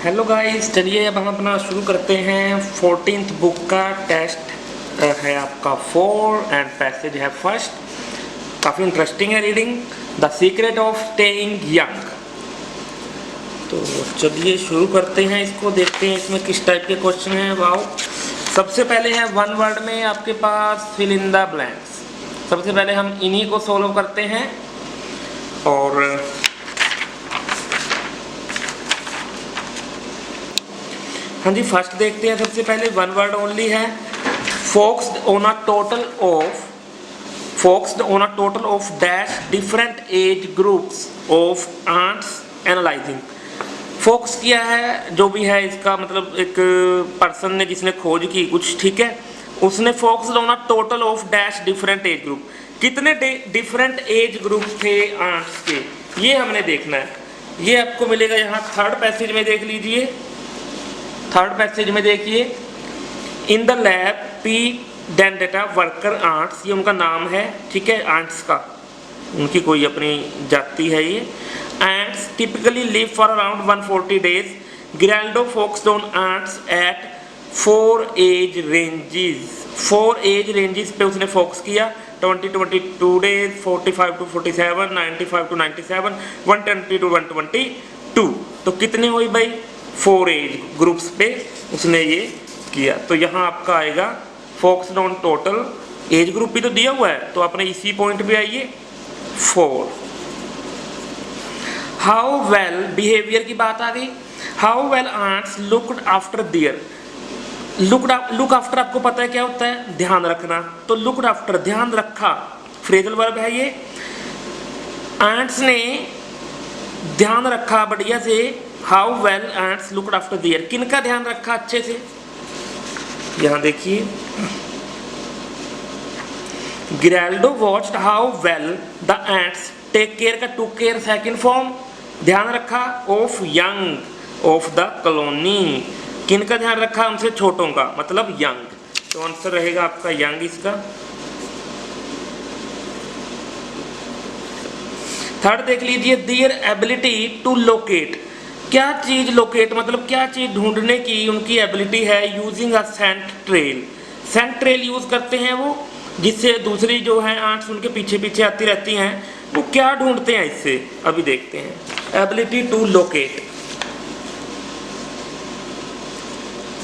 Hello guys, चलिए अब हम अपना शुरू करते हैं। 14th बुक का टेस्ट है आपका 4 एंड पैसेज है फर्स्ट। काफ़ी इंटरेस्टिंग है reading, the secret of staying young. तो चलिए शुरू करते हैं इसको, देखते हैं इसमें किस टाइप के क्वेश्चन हैं। वाओ, सबसे पहले है वन वर्ड में आपके पास फिल इन द ब्लैंक्स। सबसे पहले हम इन्हीं को सॉल्व करते हैं। और हाँ जी, फर्स्ट देखते हैं। सबसे पहले वन वर्ड ओनली है, focused on a total of dash different age groups of ants analysing. Focus किया है जो भी है, इसका मतलब एक पर्सन ने जिसने खोज की कुछ, ठीक है, उसने focused on a total of dash different age group. कितने डिफरेंट एज ग्रुप थे आंट्स के, ये हमने देखना है। ये आपको मिलेगा यहाँ थर्ड पैसेज में, देख लीजिए। थर्ड पैसेज में देखिए, in the lab P dentata worker ants, ये उनका नाम है, ठीक है, आंट्स का, उनकी कोई अपनी जाति है ये। Ants typically live for around 140 days। Giraldo focused on ants at 4 age ranges. 4 age ranges पे उसने फोकस किया। 20 to 22 days, 45 to 47, 95 to 97, 120 to 122। तो कितनी हुई भाई? 4 एज ग्रुप्स पे उसने ये किया। तो यहाँ आपका आएगा focused on total age group भी तो दिया हुआ है, तो अपने इसी पॉइंट पे आइए 4। हाउ वेल, बिहेवियर की बात आ गई। How well ants looked after their. Look after आपको पता है क्या होता है? ध्यान रखना। तो लुक्ड आफ्टर, ध्यान रखा, फ्रेजल वर्ब है ये। आंट्स ने ध्यान रखा बढ़िया से। How well ants looked after their, किनका ध्यान रखा अच्छे से? यहां देखिए, Giraldo watched how well the ants take care का टू केयर सेकंड फॉर्म, ध्यान रखा of young of the colony. किनका ध्यान रखा? उनसे छोटों का, मतलब यंग। तो आंसर रहेगा आपका यंग इसका। थर्ड देख लीजिए, देयर एबिलिटी टू लोकेट। क्या चीज लोकेट, मतलब क्या चीज ढूंढने की उनकी एबिलिटी है। Using a scent trail. Scent trail use करते हैं वो, जिससे दूसरी जो है आंट्स उनके पीछे पीछे आती रहती हैं। वो क्या ढूंढते हैं इससे, अभी देखते हैं। एबिलिटी टू लोकेट,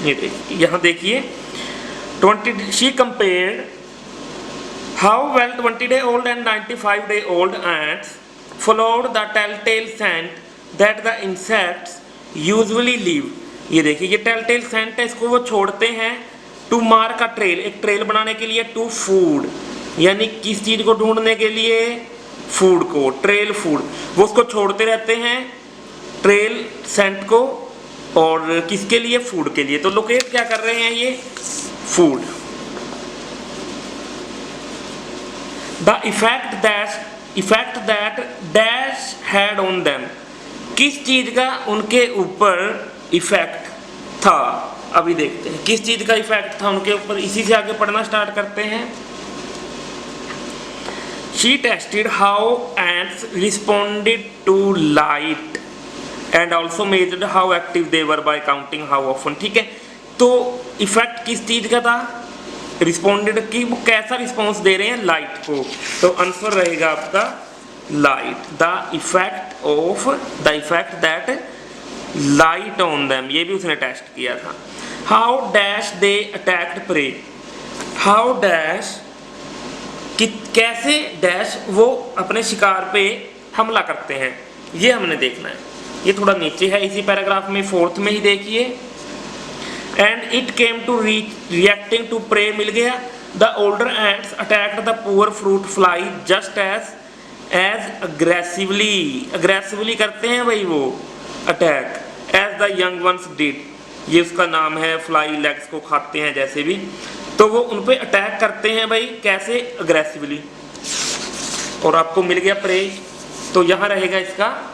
ये देखिए, यहाँ देखिए 20 she compared how well 20 day old and 95 day old ants followed the telltale scent that the insects usually leave। ये देखिए, ये टेलटेल सेंट है, इसको वो छोड़ते हैं टू मार्क अ ट्रेल, एक ट्रेल बनाने के लिए। टू फूड, यानी किस चीज को ढूंढने के लिए? फूड को, ट्रेल फूड। वो उसको छोड़ते रहते हैं ट्रेल सेंट को, और किसके लिए? फूड के लिए। तो लोकेट क्या कर रहे हैं ये? Food. The effect that dash had on them, किस चीज का उनके ऊपर इफेक्ट था। अभी देखते हैं किस चीज का इफेक्ट था उनके ऊपर। इसी से आगे पढ़ना स्टार्ट करते हैं। She tested how ants responded to light and also measured how active they were by counting how often. ठीक है, तो इफेक्ट किस चीज का था? रिस्पॉन्डेड की, वो कैसा रिस्पॉन्स दे रहे हैं? लाइट को। तो आंसर रहेगा आपका light. The effect that light on them, ये भी उसने टेस्ट किया था। How dash they attacked prey. How dash, कैसे डैश वो अपने शिकार पे हमला करते हैं, ये हमने देखना है। ये थोड़ा नीचे है इसी पैराग्राफ में, 4th में ही देखिए। And it came to reacting to prey, मिल गया। The older ants attacked the poor fruit fly just as aggressively करते हैं भाई वो attack, as the young ones did, ये उसका नाम है। फ्लाई लेग्स को खाते हैं जैसे भी, तो वो उन पे अटैक करते हैं भाई, कैसे? अग्रेसिवली। और आपको मिल गया प्रे, तो यहां रहेगा इसका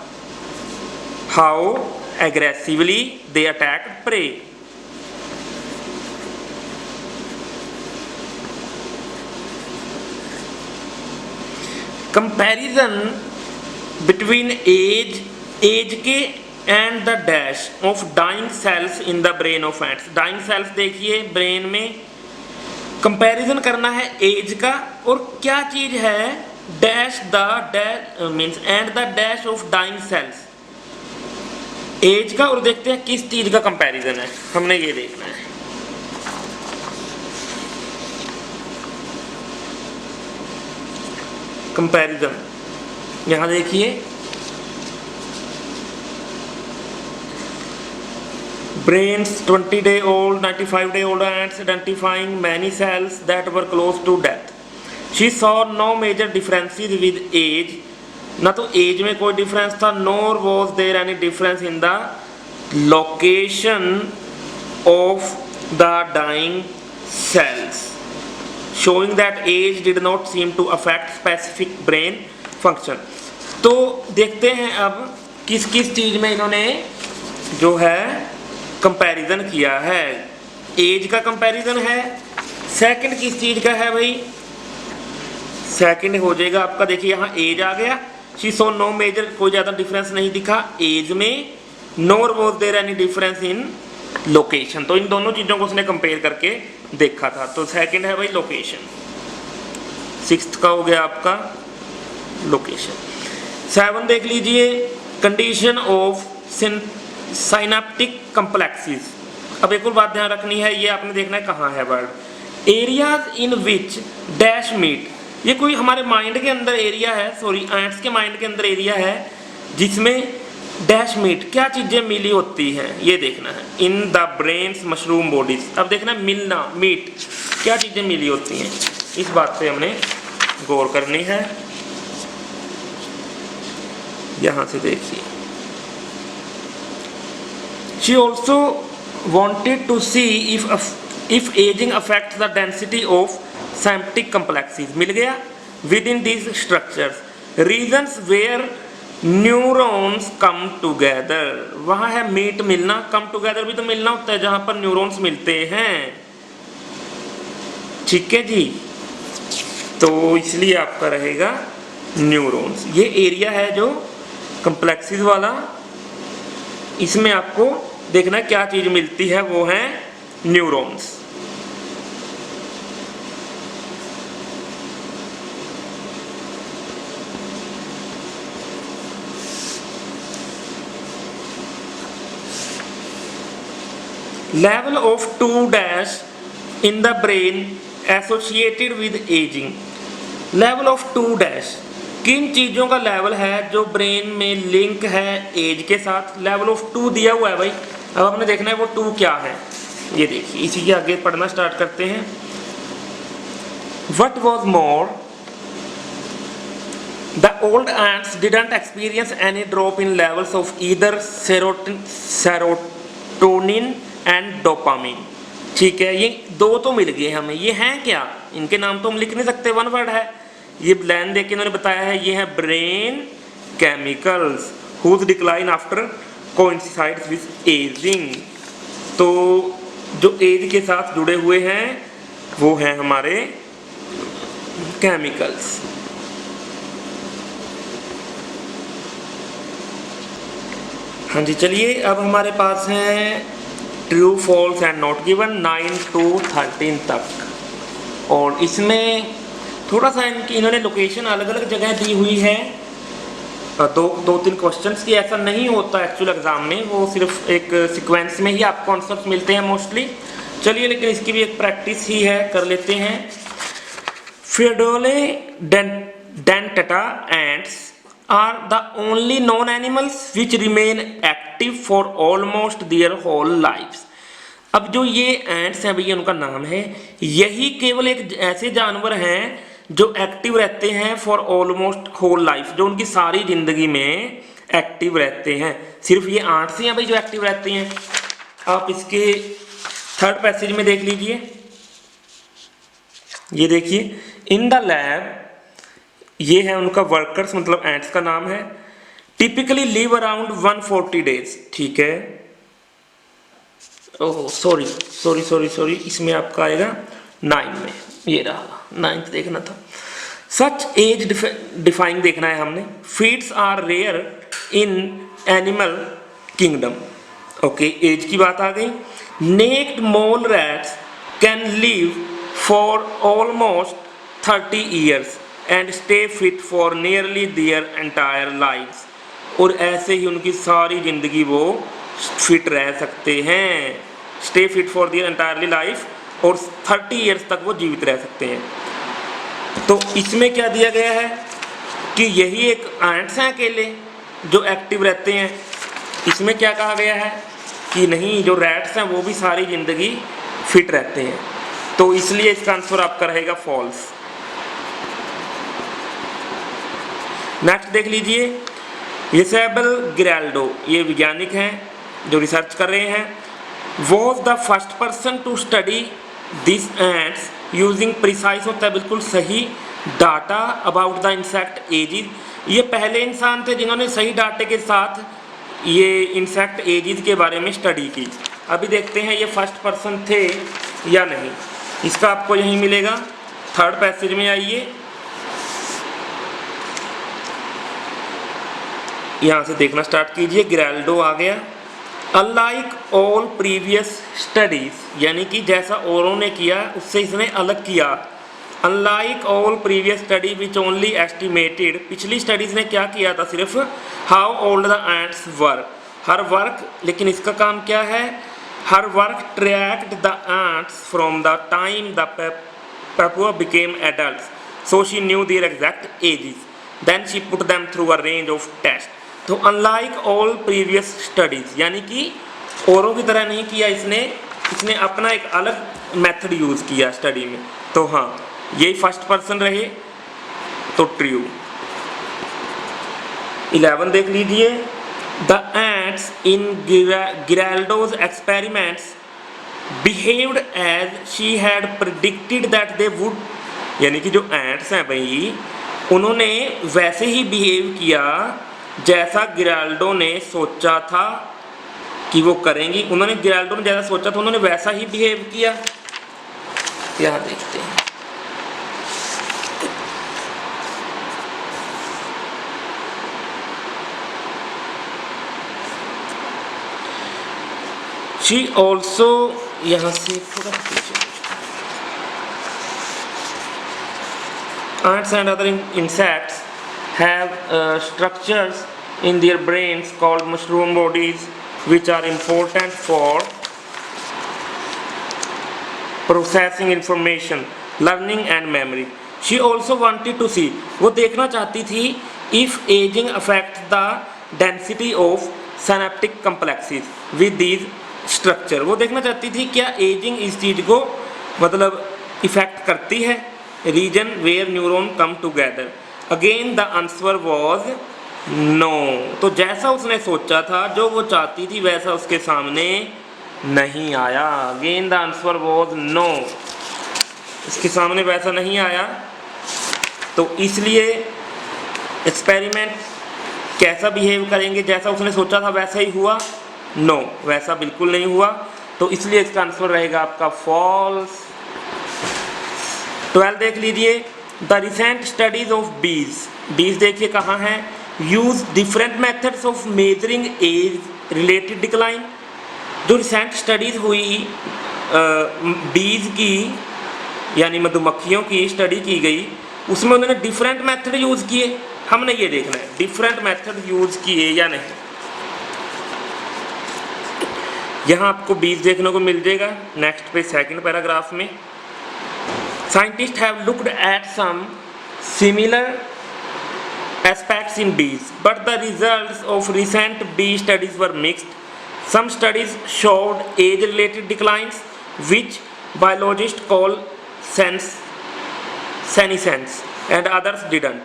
how aggressively they attack prey. Comparison between age के and the dash of dying cells in the brain of ants. Dying cells देखिए ब्रेन में, कंपैरिजन करना है एज का, और क्या चीज है, dash the dash means and the dash of dying cells, age का, और देखते हैं किस चीज का कंपैरिजन है, हमने ये देखना है। कंपैरिजन यहां देखिए, brains 20-day-old 95-day-old ants identifying many cells that were close to death. She saw no major differences with age, ना तो एज में कोई डिफरेंस था, nor was there any difference in the location of the dying cells, showing that age did not seem to affect specific brain function. तो देखते हैं अब किस किस चीज में इन्होंने जो है कंपैरिजन किया है। एज का कंपैरिजन है, सेकंड किस चीज का है भाई, सेकंड हो जाएगा आपका, देखिए यहाँ एज आ गया, शी सो नो मेजर, कोई ज़्यादा डिफरेंस नहीं दिखा एज में, nor was there any difference in location. तो इन दोनों चीज़ों को उसने कंपेयर करके देखा था, तो सेकंड है भाई लोकेशन। सिक्स्थ का हो गया आपका लोकेशन। 7 देख लीजिए, कंडीशन ऑफ सिनेप्टिक कम्प्लेक्सेस। अब एक और बात ध्यान रखनी है, ये आपने देखना है कहाँ है word, areas in which dash meet. ये कोई हमारे माइंड के अंदर एरिया है, सॉरी एंट्स के माइंड के अंदर एरिया है जिसमें डैश मीट क्या चीजें मिली होती हैं, ये देखना है। In the brains mushroom bodies, अब देखना मिलना, मीट क्या चीजें मिली होती हैं, इस बात पे हमने गौर करनी है। यहां से देखिए, she also wanted to see if aging affects the density of synaptic complexes, मिल गया, within these structures, regions where neurons come together, वहाँ है meet मिलना, come together भी तो मिलना होता है जहाँ पर न्यूरॉन्स मिलते हैं, ठीक है जी। तो इसलिए आपका रहेगा न्यूरॉन्स, ये एरिया है जो कम्प्लेक्सेस वाला, इसमें आपको देखना है क्या चीज मिलती है, वो है neurons. Level of 2 dash in the brain associated with ageing. Level of 2 dash, किन चीज़ों का लेवल है जो ब्रेन में लिंक है एज के साथ, लेवल ऑफ 2 दिया हुआ है भाई। अब आपने देखना है वो 2 क्या है, ये देखिए, इसी के आगे पढ़ना स्टार्ट करते हैं। What was more, the old ants didn't experience any drop in levels of either serotonin and dopamine, ठीक है। ये 2 तो मिल गए हमें, ये हैं क्या, इनके नाम तो हम लिख नहीं सकते, 1 वर्ड है, ये लाइन देख के इन्होंने बताया है, ये है brain chemicals whose decline after coincides with ageing. तो जो एज के साथ जुड़े हुए हैं वो हैं हमारे केमिकल्स। हाँ जी, चलिए अब हमारे पास हैं true false and not given 9 to 13 तक, और इसमें थोड़ा सा इन्होंने लोकेशन अलग अलग जगह दी हुई है, 2-3 क्वेश्चंस की, ऐसा नहीं होता एक्चुअल एग्जाम में, वो सिर्फ एक सीक्वेंस में ही आपको आंसर्स मिलते हैं मोस्टली। चलिए, लेकिन इसकी भी एक प्रैक्टिस ही है, कर लेते हैं। Pheidolidentata ants are the only known animals which remain active for almost their whole lives. अब जो ये एंट्स हैं भैया, उनका नाम है, यही केवल एक ऐसे जानवर हैं जो एक्टिव रहते हैं फॉर ऑलमोस्ट होल लाइफ, जो उनकी सारी जिंदगी में एक्टिव रहते हैं। सिर्फ ये आंट्स हैं भाई जो एक्टिव रहते हैं। आप इसके 3rd पैसेज में देख लीजिए, ये देखिए, इन द लैब, ये है उनका वर्कर्स, मतलब एंट्स का नाम है, टिपिकली लिव अराउंड 140 डेज, ठीक है। ओह सॉरी, इसमें आपका आएगा 9 में, ये रहा 9th देखना था। सच एज डिफाइंग देखना है हमने। Feats are rare in animal kingdom. Okay, age की बात आ गई। Naked mole rats can live for almost 30 years and stay fit for nearly their entire lives. और ऐसे ही उनकी सारी ज़िंदगी वो फिट रह सकते हैं, stay fit for their entirely life, और 30 ईयर्स तक वो जीवित रह सकते हैं। तो इसमें क्या दिया गया है कि यही एक एंट्स हैं अकेले जो एक्टिव रहते हैं। इसमें क्या कहा गया है कि नहीं, जो रैट्स हैं वो भी सारी ज़िंदगी फिट रहते हैं। तो इसलिए इसका आंसर आपका रहेगा फॉल्स। नेक्स्ट देख लीजिए, इसाबेल गिराल्डो, ये वैज्ञानिक हैं जो रिसर्च कर रहे हैं। Was the first person to study this ants using precise, होता है बिल्कुल सही, data about the insect ages. ये पहले इंसान थे जिन्होंने सही डाटे के साथ ये इंसेक्ट एजिज के बारे में स्टडी की। अभी देखते हैं ये फर्स्ट पर्सन थे या नहीं। इसका आपको यहीं मिलेगा, थर्ड पैसेज में आइए, यहाँ से देखना स्टार्ट कीजिए। गिराल्डो आ गया। अनलाइक ऑल प्रीवियस स्टडीज, यानी कि जैसा औरों ने किया उससे इसने अलग किया। Unlike all previous study which only estimated, पिछली स्टडीज ने क्या किया था, सिर्फ how old the ants work, her work, लेकिन इसका काम क्या है, her work tracked the ants from the time the pupa became adults, so she knew their exact ages, then she put them through a range of test. तो unlike all previous studies, यानी कि औरों की तरह नहीं किया इसने अपना एक अलग मेथड यूज़ किया स्टडी में। तो हाँ, यही फर्स्ट पर्सन रहे, तो ट्रू। 11 देख लीजिए, the ants in Giraldo's experiments behaved as she had predicted that they would, यानी कि जो एंट्स हैं भाई, उन्होंने वैसे ही बिहेव किया जैसा गिराल्डो ने सोचा था कि वो करेंगी। उन्होंने, गिराल्डो ने जैसा सोचा था उन्होंने वैसा ही बिहेव किया। यहाँ देखते हैं, शी ऑल्सो, यहाँ से थोड़ा पीछे, ants and other insects have structures in their brains called mushroom bodies which are important for processing information, learning and memory. She also wanted to see, वो देखना चाहती थी if aging affects the density of synaptic complexes with these structure, वो देखना चाहती थी क्या ageing इस चीज़ को मतलब इफेक्ट करती है, region where neuron come together. Again the answer was no. तो जैसा उसने सोचा था, जो वो चाहती थी, वैसा उसके सामने नहीं आया। Again the answer was no, इसके सामने वैसा नहीं आया। तो इसलिए एक्सपेरिमेंट कैसा बिहेव करेंगे, जैसा उसने सोचा था वैसा ही हुआ, नो, वैसा बिल्कुल नहीं हुआ। तो इसलिए इसका आंसर रहेगा आपका फॉल्स। 12 देख लीजिए, द रिसेंट स्टडीज ऑफ बीज देखिए कहाँ हैं, use different methods of measuring age related decline. जो रिसेंट स्टडीज हुई बीज की, यानी मधुमक्खियों की स्टडी की गई, उसमें उन्होंने डिफरेंट मेथड यूज़ किए। हमने ये देखना है डिफरेंट मेथड यूज़ किए या नहीं। यहाँ आपको बीज देखने को मिल जाएगा नेक्स्ट पे, सेकंड पैराग्राफ में। Scientists have looked at some similar aspects in bees, but the results of recent bee studies were mixed. Some studies showed age-related declines, which biologists call senescence, and others didn't.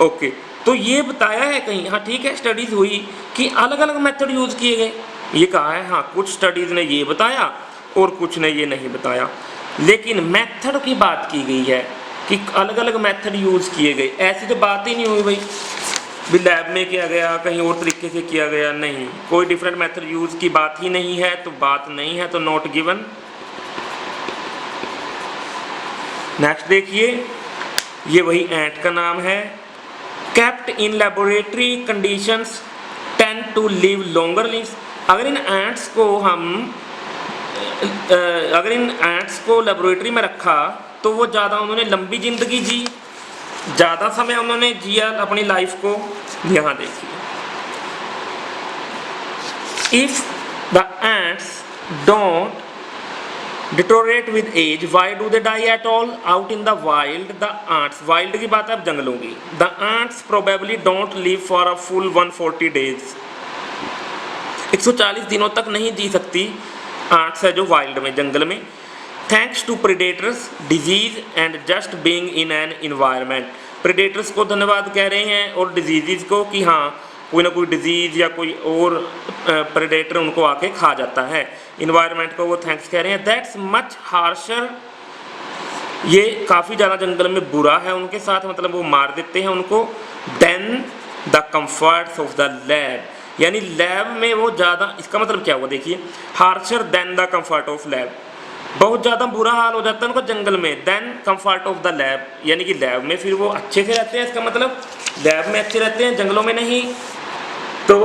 Okay, तो ये बताया है कहीं, हाँ ठीक है, studies हुई कि अलग अलग मेथड यूज़ किए गए, ये कहा है। हाँ, कुछ स्टडीज़ ने ये बताया और कुछ ने ये नहीं बताया, लेकिन मेथड की बात की गई है कि अलग अलग मेथड यूज़ किए गए। ऐसी तो बात ही नहीं हुई भाई भी लैब में किया गया, कहीं और तरीके से किया गया, नहीं, कोई डिफरेंट मेथड यूज़ की बात ही नहीं है। तो बात नहीं है, तो नॉट गिवन। नेक्स्ट देखिए, ये वही एंट का नाम है। Kept in laboratory conditions tend to live longer lives. अगर इन एंट्स को अगर इन एंट्स को लेबोरेटरी में रखा तो वो ज़्यादा उन्होंने लंबी ज़िंदगी जी, ज़्यादा समय उन्होंने जिया अपनी लाइफ को। यहाँ देखिए, if the ants don't deteriorate with age why do they die at all out in the wild. The ants, wild की बात है अब जंगलों की, the ants probably don't live for a full 140 days. 140 दिनों तक नहीं जी सकती आंट्स है जो वाइल्ड में, जंगल में। Thanks to predators, disease and just being in an environment. Predators को धन्यवाद कह रहे हैं और डिजीज़ को कि हाँ कोई ना कोई डिजीज़ या कोई और प्रेडेटर उनको आके खा जाता है। इन्वायरमेंट को वो थैंक्स कह रहे हैं। दैट्स मच हार्शर, ये काफ़ी ज़्यादा जंगल में बुरा है उनके साथ, मतलब वो मार देते हैं उनको। Then the comforts of the lab, यानी लैब में वो ज़्यादा, इसका मतलब क्या हुआ देखिए, harsher than the comfort of lab, बहुत ज़्यादा बुरा हाल हो जाता है उनको जंगल में। Then comfort of the lab, यानी कि लैब में फिर वो अच्छे से रहते हैं, इसका मतलब लैब में अच्छे रहते हैं, जंगलों में नहीं। तो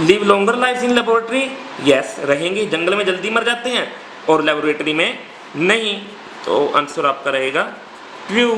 live longer life in laboratory, yes रहेंगे, जंगल में जल्दी मर जाते हैं और लेबोरेटरी में नहीं। तो आंसर आपका रहेगा ट्रू।